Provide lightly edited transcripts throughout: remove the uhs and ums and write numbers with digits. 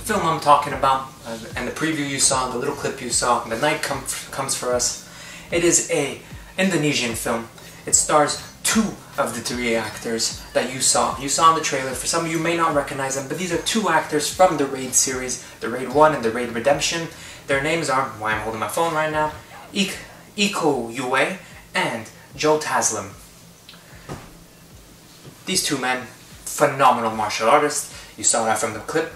film I'm talking about, and the preview you saw, the little clip you saw, The Night Comes For Us, it is a Indonesian film. It stars two of the three actors that you saw. You saw in the trailer. For some of you may not recognize them, but these are two actors from the Raid series, the Raid 1 and the Raid Redemption. Their names are, why I'm holding my phone right now, Iko Yue and Joe Taslim. These two men, phenomenal martial artists. You saw that from the clip.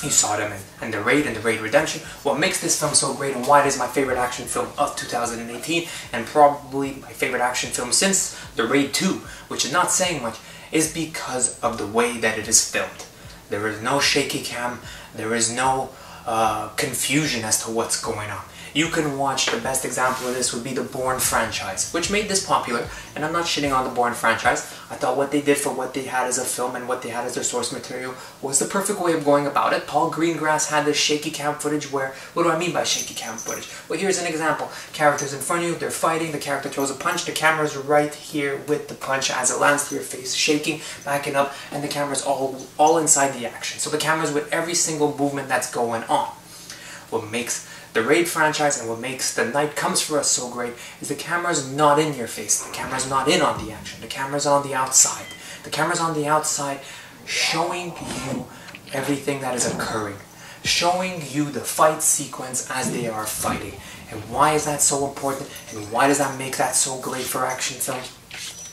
You saw them in the Raid and the Raid Redemption. What makes this film so great and why it is my favorite action film of 2018 and probably my favorite action film since the Raid 2, which is not saying much, is because of the way that it is filmed. There is no shaky cam, there is no confusion as to what's going on. You can watch, the best example of this would be the Bourne franchise, which made this popular, and I'm not shitting on the Bourne franchise. I thought what they did for what they had as a film and what they had as their source material was the perfect way of going about it. Paul Greengrass had this shaky cam footage where, what do I mean by shaky cam footage? Well, here's an example. Characters in front of you, they're fighting, the character throws a punch, the camera's right here with the punch as it lands to your face, shaking, backing up, and the camera's all inside the action. So the camera's with every single movement that's going on. What makes the Raid franchise and what makes The Night Comes For Us so great is the camera's not in your face. The camera's not in on the action. The camera's on the outside. The camera's on the outside showing you everything that is occurring. Showing you the fight sequence as they are fighting. And why is that so important? And why does that make that so great for action films?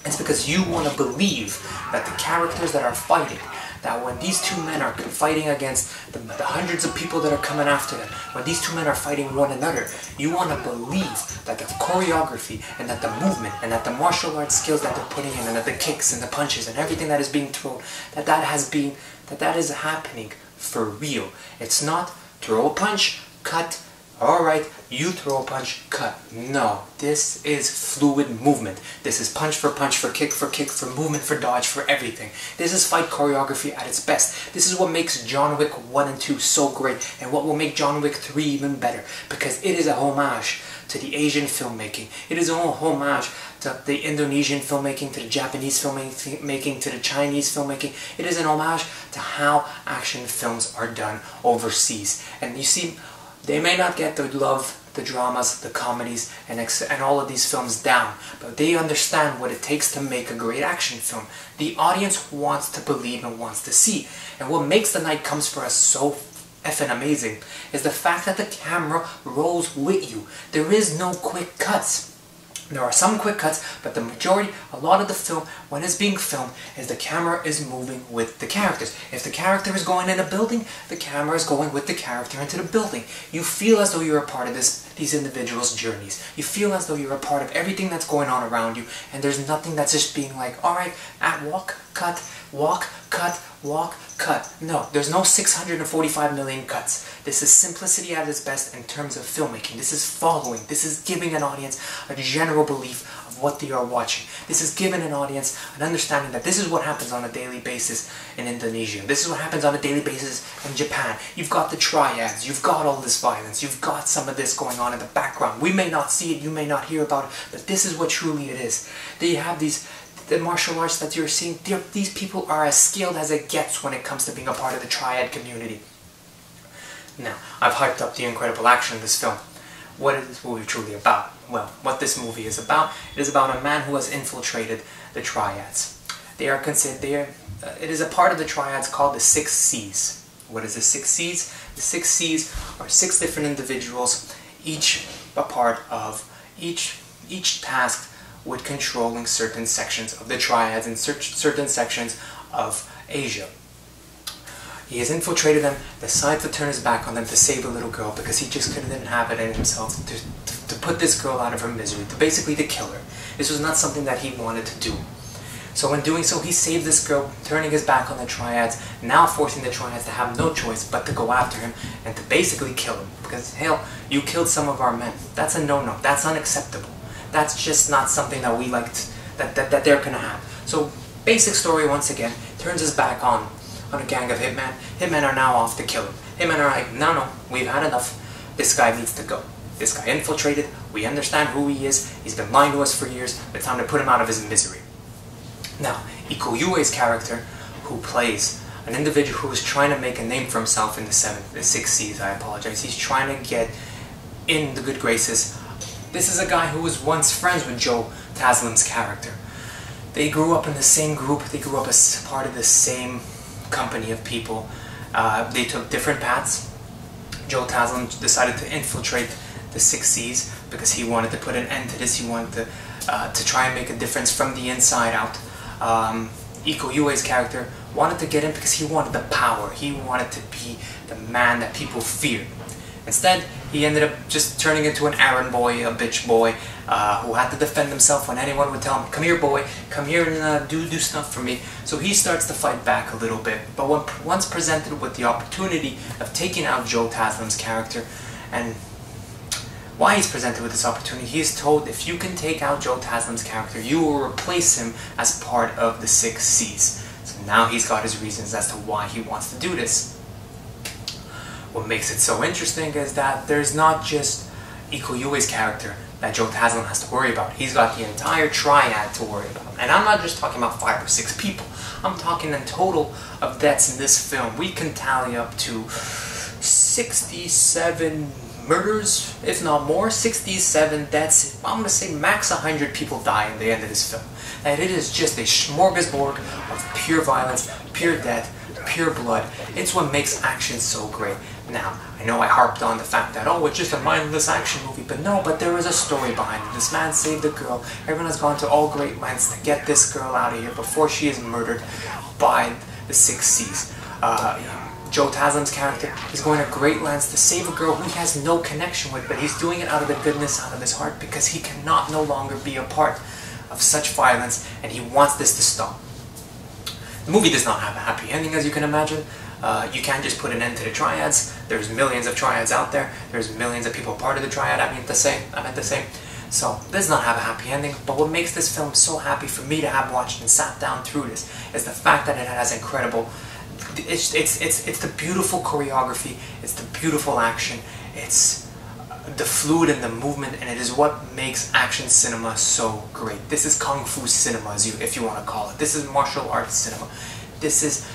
It's because you want to believe that the characters that are fighting, that when these two men are fighting against the hundreds of people that are coming after them, when these two men are fighting one another, you want to believe that the choreography and that the movement and that the martial arts skills that they're putting in and that the kicks and the punches and everything that is being thrown, that is happening for real. It's not throw a punch, cut, alright, you throw a punch, cut. No, this is fluid movement. This is punch, for kick, for movement, for dodge, for everything. This is fight choreography at its best. This is what makes John Wick 1 and 2 so great and what will make John Wick 3 even better, because it is a homage to the Asian filmmaking. It is a homage to the Indonesian filmmaking, to the Japanese filmmaking, to the Chinese filmmaking. It is an homage to how action films are done overseas. And you see, they may not get the love, the dramas, the comedies, and all of these films down, but they understand what it takes to make a great action film. The audience wants to believe and wants to see. And what makes The Night Comes For Us so effing amazing is the fact that the camera rolls with you. There is no quick cuts. There are some quick cuts, but the majority, a lot of the film, when it's being filmed, is the camera is moving with the characters. If the character is going in a building, the camera is going with the character into the building. You feel as though you're a part of these individuals' journeys. You feel as though you're a part of everything that's going on around you, and there's nothing that's just being like, alright, walk, cut, walk, cut, walk, cut. No, there's no 645 million cuts. This is simplicity at its best in terms of filmmaking. This is following. This is giving an audience a general belief of what they are watching. This is giving an audience an understanding that this is what happens on a daily basis in Indonesia. This is what happens on a daily basis in Japan. You've got the triads. You've got all this violence. You've got some of this going on in the background. We may not see it. You may not hear about it. But this is what truly it is. They have the martial arts that you're seeing. These people are as skilled as it gets when it comes to being a part of the Triad community. Now, I've hyped up the incredible action in this film. What is this movie truly about? Well, what this movie is about, it is about a man who has infiltrated the Triads. They are considered, it is a part of the Triads called the 6 C's. What is the 6 C's? The 6 C's are 6 different individuals, each a part of, each tasked with controlling certain sections of the Triads and certain sections of Asia. He has infiltrated them, decides to turn his back on them to save a little girl because he just didn't have it in himself to put this girl out of her misery, basically to kill her. This was not something that he wanted to do. So in doing so, he saved this girl, turning his back on the Triads, now forcing the Triads to have no choice but to go after him and to basically kill him. Because, hell, you killed some of our men. That's a no-no. That's unacceptable. That's just not something that we liked, that they're gonna have. So, basic story once again, turns his back on a gang of hitmen. Hitmen are now off to kill him. Hitmen are like, no, we've had enough. This guy needs to go. This guy infiltrated. We understand who he is. He's been lying to us for years. It's time to put him out of his misery. Now, Iko Yue's character, who plays an individual who is trying to make a name for himself in the six C's, I apologize. He's trying to get in the good graces. This is a guy who was once friends with Joe Taslim's character. They grew up in the same group, they grew up as part of the same company of people. They took different paths. Joe Taslim decided to infiltrate the six C's because he wanted to put an end to this. He wanted to try and make a difference from the inside out. Iko Uwei's character wanted to get in because he wanted the power. He wanted to be the man that people feared. Instead, he ended up just turning into an errand boy, a bitch boy, who had to defend himself when anyone would tell him, "Come here, boy, come here and do stuff for me." So he starts to fight back a little bit. But once presented with the opportunity of taking out Joe Taslim's character, and why he's presented with this opportunity, he is told, if you can take out Joe Taslim's character, you will replace him as part of the six C's. So now he's got his reasons as to why he wants to do this. What makes it so interesting is that there's not just Iko Uwei's character that Joe Taslim has to worry about. He's got the entire Triad to worry about. And I'm not just talking about 5 or 6 people. I'm talking in total of deaths in this film. We can tally up to 67 murders, if not more. 67 deaths. I'm going to say max 100 people die in the end of this film. And it is just a smorgasbord of pure violence, pure death, pure blood. It's what makes action so great. Now, I know I harped on the fact that, oh, it's just a mindless action movie, but no, but there is a story behind it. This man saved a girl. Everyone has gone to all great lengths to get this girl out of here before she is murdered by the six C's. Joe Taslim's character is going to great lengths to save a girl who he has no connection with, but he's doing it out of the goodness out of his heart because he cannot no longer be a part of such violence, and he wants this to stop. The movie does not have a happy ending, as you can imagine. You can't just put an end to the Triads. There's millions of Triads out there. There's millions of people part of the Triad, I meant to say. So, it does not have a happy ending, but what makes this film so happy for me to have watched and sat down through this is the fact that it has incredible... It's the beautiful choreography, it's the beautiful action, it's the fluid and the movement, and it is what makes action cinema so great. This is kung fu cinema, if you want to call it. This is martial arts cinema. This is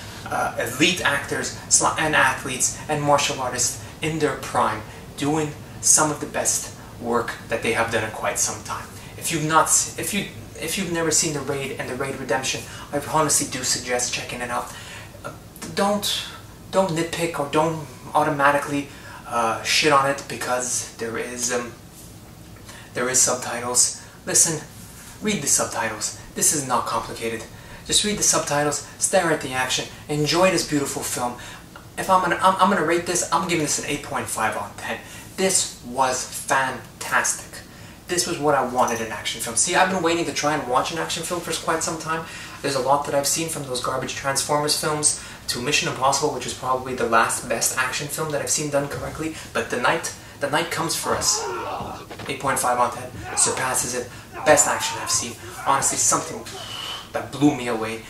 elite actors and athletes and martial artists in their prime doing some of the best work that they have done in quite some time. If you've never seen The Raid and The Raid Redemption, I honestly do suggest checking it out. Don't nitpick or don't automatically shit on it because there is subtitles. Listen, read the subtitles. This is not complicated. Just read the subtitles, stare at the action, enjoy this beautiful film. If I'm gonna rate this, I'm giving this an 8.5 on 10. This was fantastic. This was what I wanted in an action film. See, I've been waiting to try and watch an action film for quite some time. There's a lot that I've seen, from those garbage Transformers films to Mission Impossible, which is probably the last best action film that I've seen done correctly. But The Night Comes for Us, 8.5 on 10, surpasses it. Best action I've seen. Honestly, something that blew me away.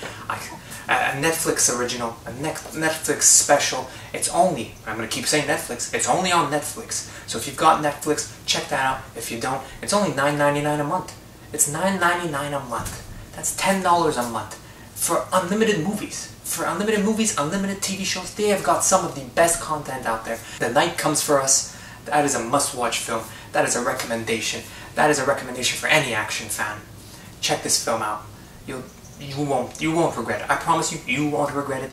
A Netflix original, a Netflix special. It's only, I'm going to keep saying Netflix, it's only on Netflix. So if you've got Netflix, check that out. If you don't, it's only $9.99 a month. It's $9.99 a month. That's $10 a month for unlimited movies. For unlimited movies, unlimited TV shows, they have got some of the best content out there. The Night Comes for Us. That is a must-watch film. That is a recommendation. That is a recommendation for any action fan. Check this film out. You won't regret it. I promise you, you won't regret it.